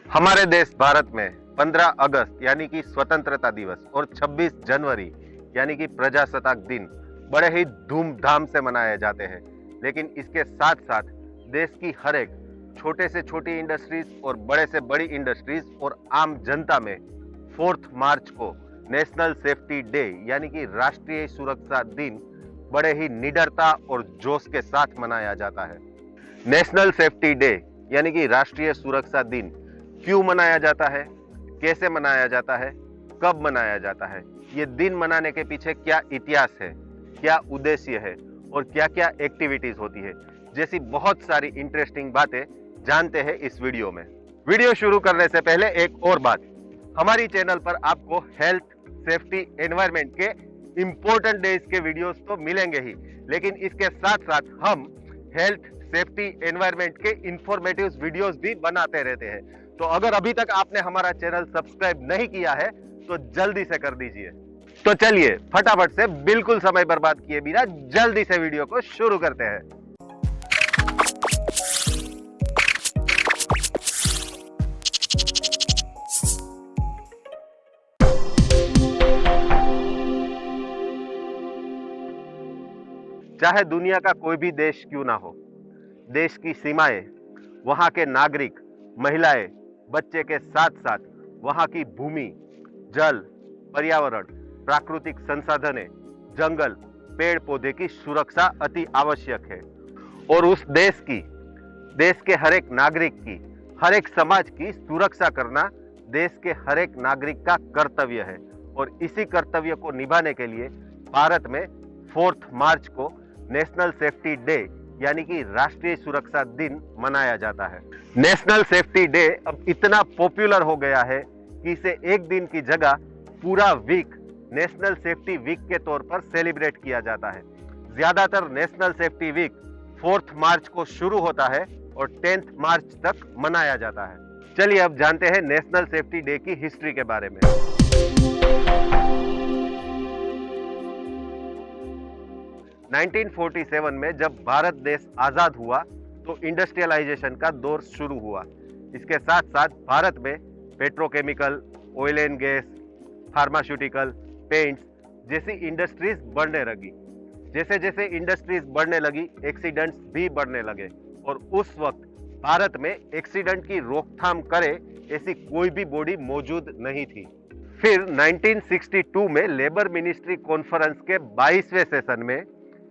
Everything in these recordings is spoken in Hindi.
हमारे देश भारत में 15 अगस्त यानी कि स्वतंत्रता दिवस और 26 जनवरी यानी कि प्रजासत्ताक दिन बड़े ही धूमधाम से मनाए जाते हैं। लेकिन इसके साथ साथ देश की हर एक छोटे से छोटी इंडस्ट्रीज और बड़े से बड़ी इंडस्ट्रीज और आम जनता में 4 मार्च को नेशनल सेफ्टी डे यानी कि राष्ट्रीय सुरक्षा दिन बड़े ही निडरता और जोश के साथ मनाया जाता है। नेशनल सेफ्टी डे यानी कि राष्ट्रीय सुरक्षा दिन क्यों मनाया जाता है, कैसे मनाया जाता है, कब मनाया जाता है, ये दिन मनाने के पीछे क्या इतिहास है, क्या उद्देश्य है और क्या क्या एक्टिविटीज होती है, जैसी बहुत सारी इंटरेस्टिंग बातें जानते हैं इस वीडियो में। वीडियो शुरू करने से पहले एक और बात, हमारी चैनल पर आपको हेल्थ, सेफ्टी, एनवायरमेंट के इंपॉर्टेंट डेज के वीडियोस तो मिलेंगे ही, लेकिन इसके साथ साथ हम हेल्थ, सेफ्टी, एनवायरमेंट के इंफॉर्मेटिव वीडियोस भी बनाते रहते हैं। तो अगर अभी तक आपने हमारा चैनल सब्सक्राइब नहीं किया है तो जल्दी से कर दीजिए। तो चलिए फटाफट से बिल्कुल समय बर्बाद किए बिना जल्दी से वीडियो को शुरू करते हैं। चाहे दुनिया का कोई भी देश क्यों ना हो, देश की सीमाएं, वहां के नागरिक, महिलाएं, बच्चे के साथ साथ वहां की भूमि, जल, पर्यावरण, प्राकृतिक संसाधनें, जंगल, पेड़ पौधे की सुरक्षा अति आवश्यक है। और उस देश के हर एक नागरिक की, हर एक समाज की सुरक्षा करना देश के हर एक नागरिक का कर्तव्य है। और इसी कर्तव्य को निभाने के लिए भारत में 4 मार्च को नेशनल सेफ्टी डे यानी कि राष्ट्रीय सुरक्षा दिन मनाया जाता है। नेशनल सेफ्टी डे अब इतना पॉपुलर हो गया है कि इसे एक दिन की जगह पूरा वीक नेशनल सेफ्टी वीक के तौर पर सेलिब्रेट किया जाता है। ज्यादातर नेशनल सेफ्टी वीक 4 मार्च को शुरू होता है और 10 मार्च तक मनाया जाता है। चलिए अब जानते हैं नेशनल सेफ्टी डे की हिस्ट्री के बारे में। 1947 में जब भारत देश आजाद हुआ तो इंडस्ट्रियलाइजेशन का दौर शुरू हुआ। इसके साथ साथ भारत में petrochemical, oil and gas, pharmaceutical, paints जैसी इंडस्ट्रीज बढ़ने लगी। जैसे जैसे इंडस्ट्रीज बढ़ने लगी, एक्सीडेंट्स भी बढ़ने लगे और उस वक्त भारत में एक्सीडेंट की रोकथाम करे ऐसी कोई भी बॉडी मौजूद नहीं थी। फिर 1962 में लेबर मिनिस्ट्री कॉन्फ्रेंस के 22वें सेशन में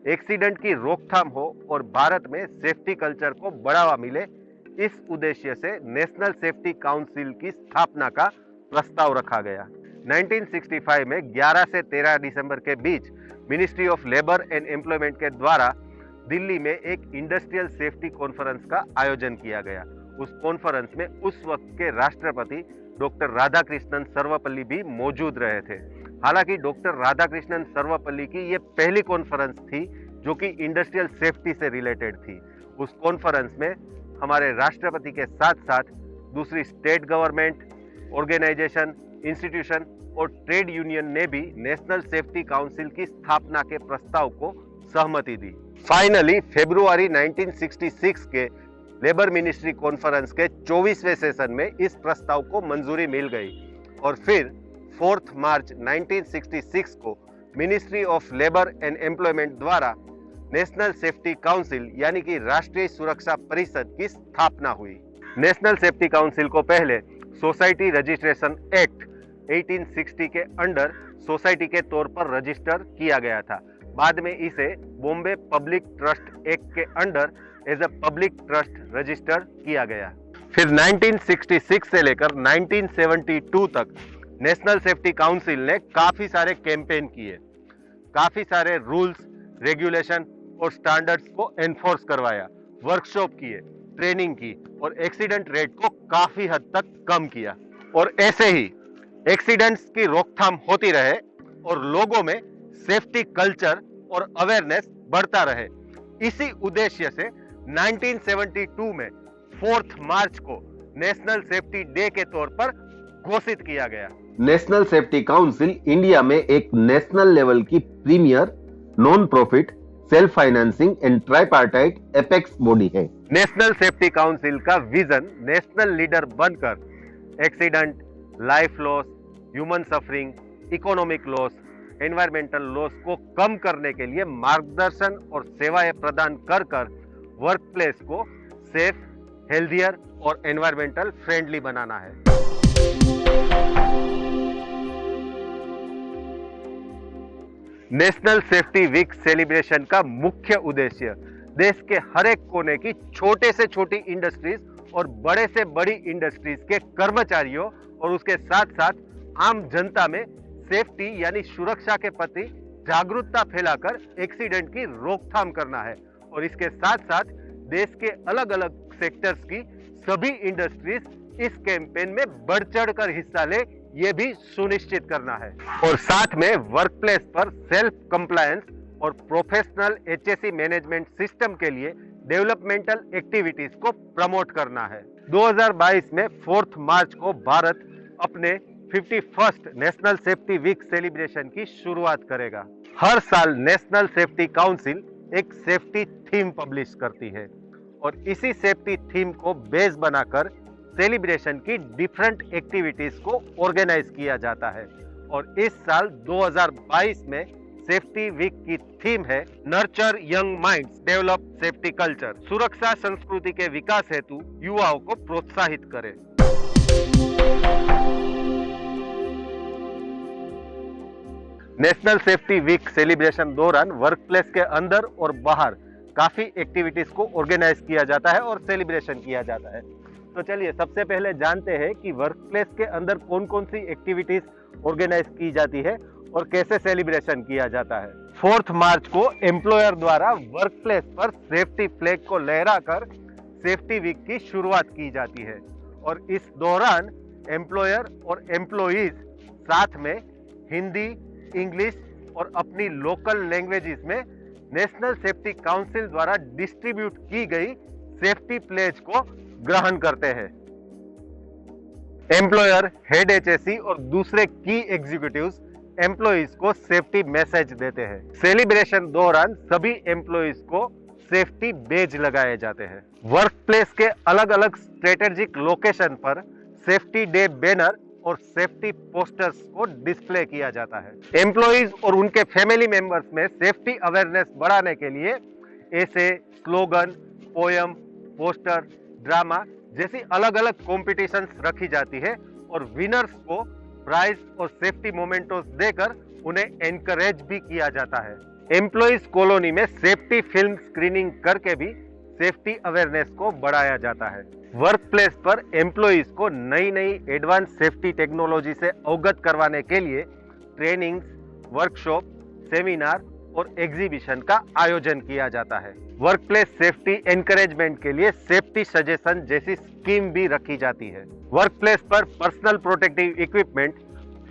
एक्सीडेंट की रोकथाम हो और भारत में सेफ्टी कल्चर को बढ़ावा मिले, इस उद्देश्य से नेशनल सेफ्टी काउंसिल की स्थापना का प्रस्ताव रखा गया। 1965 में 11 से 13 दिसंबर के बीच ministry of labour and employment के द्वारा दिल्ली में एक इंडस्ट्रियल सेफ्टी कॉन्फ्रेंस का आयोजन किया गया। उस कॉन्फ्रेंस में उस वक्त के राष्ट्रपति डॉक्टर राधाकृष्णन सर्वपल्ली भी मौजूद रहे थे। हालांकि डॉक्टर राधाकृष्णन सर्वपल्ली की यह पहली कॉन्फ्रेंस थी जो कि इंडस्ट्रियल सेफ्टी से रिलेटेड थी। उस कॉन्फ्रेंस में हमारे राष्ट्रपति के साथ साथ दूसरी स्टेट गवर्नमेंट, ऑर्गेनाइजेशन, इंस्टीट्यूशन और ट्रेड यूनियन ने भी नेशनल सेफ्टी काउंसिल की स्थापना के प्रस्ताव को सहमति दी। फाइनली फरवरी 1966 के लेबर मिनिस्ट्री कॉन्फ्रेंस के 24वें सेशन में इस प्रस्ताव को मंजूरी मिल गई और फिर 4 मार्च 1966 को ministry of labour and employment द्वारा नेशनल सेफ्टी काउंसिल यानी कि राष्ट्रीय सुरक्षा परिषद की स्थापना हुई। नेशनल सेफ्टी काउंसिल को पहले सोसाइटी रजिस्ट्रेशन एक्ट 1860 के अंडर सोसाइटी के तौर पर रजिस्टर किया गया था। बाद में इसे बॉम्बे पब्लिक ट्रस्ट एक्ट के under as a public trust register किया गया। फिर 1966 से लेकर 1972 तक नेशनल सेफ्टी काउंसिल ने काफी सारे कैंपेन किए, काफी सारे रूल्स, रेगुलेशन और स्टैंडर्ड्स को एनफोर्स करवाया, वर्कशॉप किए, ट्रेनिंग की और एक्सीडेंट रेट को काफी हद तक कम किया। और ऐसे ही एक्सीडेंट्स की रोकथाम होती रहे और लोगों में सेफ्टी कल्चर और अवेयरनेस बढ़ता रहे। इसी उद्देश्य से 1972 में 4 मार्च को नेशनल सेफ्टी डे के तौर पर घोषित किया गया। नेशनल सेफ्टी काउंसिल इंडिया में एक नेशनल लेवल की premier, non profit, self financing and tripartite apex body है। नेशनल सेफ्टी काउंसिल का विजन नेशनल लीडर बनकर accident, life loss, human suffering, economic loss, environmental loss को कम करने के लिए मार्गदर्शन और सेवाएं प्रदान कर कर वर्क प्लेस को सेफ, हेल्थियर और एनवायरमेंटल फ्रेंडली बनाना है। नेशनल सेफ्टी वीक सेलिब्रेशन का मुख्य उद्देश्य देश के हर एक कोने की छोटे से छोटी इंडस्ट्रीज और बड़े से बड़ी इंडस्ट्रीज के कर्मचारियों और उसके साथ साथ आम जनता में सेफ्टी यानी सुरक्षा के प्रति जागरूकता फैलाकर एक्सीडेंट की रोकथाम करना है और इसके साथ साथ देश के अलग अलग सेक्टर्स की सभी इंडस्ट्रीज इस कैंपेन में बढ़ चढ़कर हिस्सा ले ये भी सुनिश्चित करना है और साथ में वर्क प्लेस पर सेल्फ कंप्लायंस और प्रोफेशनल एचएसई मैनेजमेंट सिस्टम के लिए डेवलपमेंटल एक्टिविटीज को प्रमोट करना है। 2022 में 4 मार्च को भारत अपने 51st national safety week celebration की शुरुआत करेगा। हर साल नेशनल सेफ्टी काउंसिल एक सेफ्टी थीम पब्लिश करती है और इसी सेफ्टी थीम को बेस बनाकर सेलिब्रेशन की डिफरेंट एक्टिविटीज को ऑर्गेनाइज किया जाता है और इस साल 2022 में सेफ्टी वीक की थीम है nurture young minds, develop safety culture. सुरक्षा संस्कृति के विकास हेतु युवाओं को प्रोत्साहित करें। नेशनल सेफ्टी वीक सेलिब्रेशन दौरान वर्क प्लेस के अंदर और बाहर काफी एक्टिविटीज को ऑर्गेनाइज किया जाता है और सेलिब्रेशन किया जाता है। तो चलिए सबसे पहले जानते हैं कि वर्क प्लेस के अंदर कौन कौन सी एक्टिविटीज ऑर्गेनाइज की जाती है और कैसे सेलिब्रेशन किया जाता है। 4 मार्च को एम्प्लॉयर द्वारा वर्क प्लेस पर सेफ्टी फ्लैग को लहराकर सेफ्टी वीक की शुरुआत की जाती है और इस दौरान एम्प्लॉयर और एम्प्लॉइज साथ में हिंदी, इंग्लिश और अपनी लोकल लैंग्वेजेस में नेशनल सेफ्टी काउंसिल द्वारा डिस्ट्रीब्यूट की गई सेफ्टी प्लेज को ग्रहण करते हैं। एम्प्लॉयर, हेड एचएसई और दूसरे की एग्जीक्यूटिव्स एम्प्लॉइज को सेफ्टी मैसेज देते हैं। सेलिब्रेशन दौरान सभी एम्प्लॉइज को सेफ्टी बेज लगाए जाते हैं। वर्क प्लेस के अलग अलग स्ट्रेटेजिक लोकेशन पर सेफ्टी डे बैनर और सेफ्टी पोस्टर्स को डिस्प्ले किया जाता है। एम्प्लॉइज और उनके फैमिली मेंबर्स में सेफ्टी अवेयरनेस बढ़ाने के लिए ऐसे स्लोगन, पोयम, पोस्टर, ड्रामा जैसी अलग अलग कॉम्पिटिशन्स रखी जाती है और विनर्स को प्राइज और सेफ्टी मोमेंटोस देकर उन्हें एनकरेज भी किया जाता है। एम्प्लॉइज कॉलोनी में सेफ्टी फिल्म स्क्रीनिंग करके भी सेफ्टी अवेयरनेस को बढ़ाया जाता है। वर्क प्लेस पर एम्प्लॉइज को नई नई एडवांस सेफ्टी टेक्नोलॉजी से अवगत करवाने के लिए ट्रेनिंग्स, वर्कशॉप, सेमिनार और एग्जीबिशन का आयोजन किया जाता है। वर्क प्लेस सेफ्टी एनकरेजमेंट के लिए सेफ्टी सजेशन जैसी स्कीम भी रखी जाती है। वर्क प्लेस पर personal protective equipment,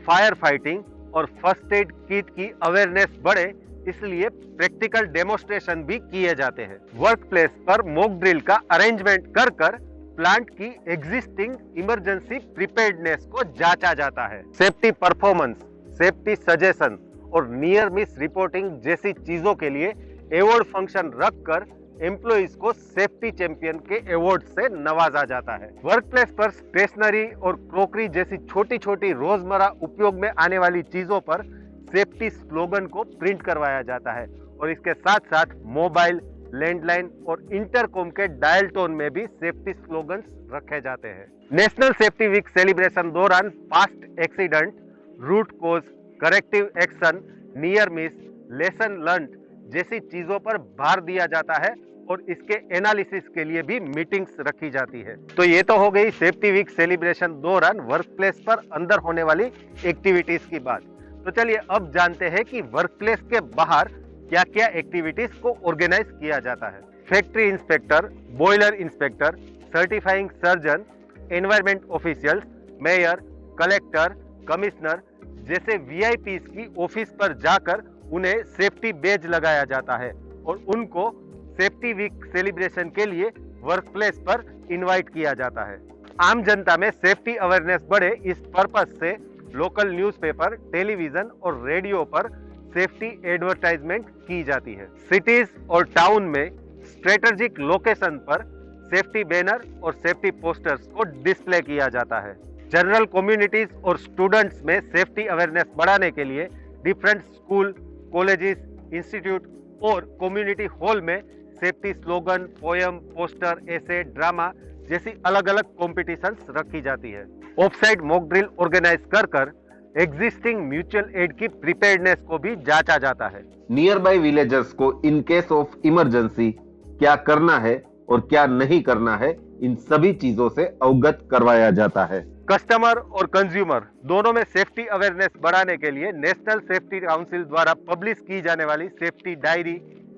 fire fighting और फर्स्ट एड किट की अवेयरनेस बढ़े इसलिए प्रैक्टिकल डेमोन्स्ट्रेशन भी किए जाते हैं। वर्क प्लेस पर मॉक ड्रिल का अरेंजमेंट कर कर प्लांट की एग्जिस्टिंग इमरजेंसी प्रिपेयर्डनेस को जांचा जाता है। सेफ्टी परफॉर्मेंस, सेफ्टी सजेशन और नियर मिस रिपोर्टिंग जैसी चीजों के लिए अवार्ड फंक्शन रखकर एम्प्लॉइज को सेफ्टी चैंपियन के अवार्ड से नवाजा जाता है। वर्क प्लेस पर स्टेशनरी और क्रोकरी जैसी छोटी छोटी रोजमर्रा उपयोग में आने वाली चीजों पर सेफ्टी स्लोगन को प्रिंट करवाया जाता है और इसके साथ साथ मोबाइल, लैंडलाइन और इंटरकॉम के डायल टोन में भी सेफ्टी स्लोगन्स रखे जाते हैं। नेशनल सेफ्टी वीक सेलिब्रेशन दौरान past accident, root cause, corrective action, near miss, lesson learn जैसी चीजों पर भार दिया जाता है और इसके एनालिसिस के लिए भी मीटिंग्स रखी जाती है। तो ये तो हो गई सेफ्टी वीक सेलिब्रेशन दौरान वर्क प्लेस पर अंदर होने वाली एक्टिविटीज की बात। तो चलिए अब जानते हैं कि वर्क प्लेस के बाहर क्या क्या एक्टिविटीज को ऑर्गेनाइज किया जाता है। Factory inspector, boiler inspector, certifying surgeon, environment officials, mayor, collector, commissioner जैसे वीआईपीज की ऑफिस पर जाकर उन्हें सेफ्टी बेज लगाया जाता है और उनको सेफ्टी वीक सेलिब्रेशन के लिए वर्क प्लेस पर इनवाइट किया जाता है। आम जनता में सेफ्टी अवेयरनेस बढ़े इस पर्पस से लोकल न्यूज़पेपर, टेलीविजन और रेडियो पर सेफ्टी एडवर्टाइजमेंट की जाती है। सिटीज और टाउन में स्ट्रेटेजिक लोकेशन पर सेफ्टी बैनर और सेफ्टी पोस्टर्स को डिस्प्ले किया जाता है। जनरल कम्युनिटीज और स्टूडेंट्स में सेफ्टी अवेयरनेस बढ़ाने के लिए डिफरेंट स्कूल, कॉलेजेस, इंस्टीट्यूट और कम्युनिटी हॉल में सेफ्टी स्लोगन, पोयम, पोस्टर, ऐसे, ड्रामा जैसी अलग अलग कॉम्पिटिशन्स रखी जाती है। ऑफसाइट मॉक ड्रिल ऑर्गेनाइज कर कर एग्जिस्टिंग म्यूचुअल एड की प्रिपेयर्डनेस को भी जांचा जाता है। नियर बाय विलेजर्स को इन केस ऑफ इमरजेंसी क्या करना है और क्या नहीं करना है, इन सभी चीजों से अवगत करवाया जाता है। कस्टमर और कंज्यूमर दोनों में सेफ्टी अवेयरनेस बढ़ाने के लिए नेशनल सेफ्टी काउंसिल द्वारा पब्लिश की जाने वाली सेफ्टी डायरी,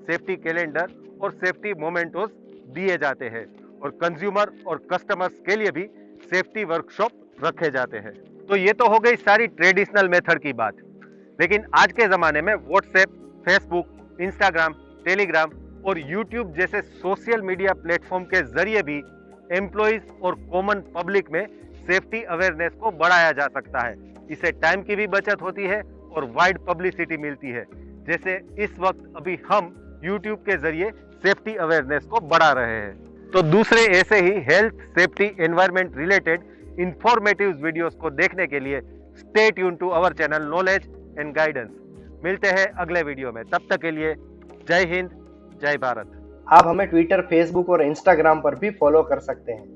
सेफ्टी कैलेंडर और सेफ्टी मोमेंटोस दिए जाते हैं और कंज्यूमर और कस्टमर्स के लिए भी सेफ्टी वर्कशॉप रखे जाते हैं। तो ये तो हो गई सारी ट्रेडिशनल मेथड की बात, लेकिन आज के ज़माने में व्हाट्सएप, फेसबुक, इंस्टाग्राम, टेलीग्राम और यूट्यूब जैसे सोशल मीडिया प्लेटफॉर्म के जरिए भी एम्प्लॉइज और कॉमन पब्लिक में सेफ्टी अवेयरनेस को बढ़ाया जा सकता है। इससे टाइम की भी बचत होती है और वाइड पब्लिसिटी मिलती है, जैसे इस वक्त अभी हम यूट्यूब के जरिए सेफ्टी अवेयरनेस को बढ़ा रहे हैं। तो दूसरे ऐसे ही health, safety, environment related informative videos को देखने के लिए stay tune to our channel knowledge and guidance. मिलते हैं अगले वीडियो में, तब तक के लिए जय हिंद, जय भारत। आप हमें ट्विटर, फेसबुक और इंस्टाग्राम पर भी फॉलो कर सकते हैं।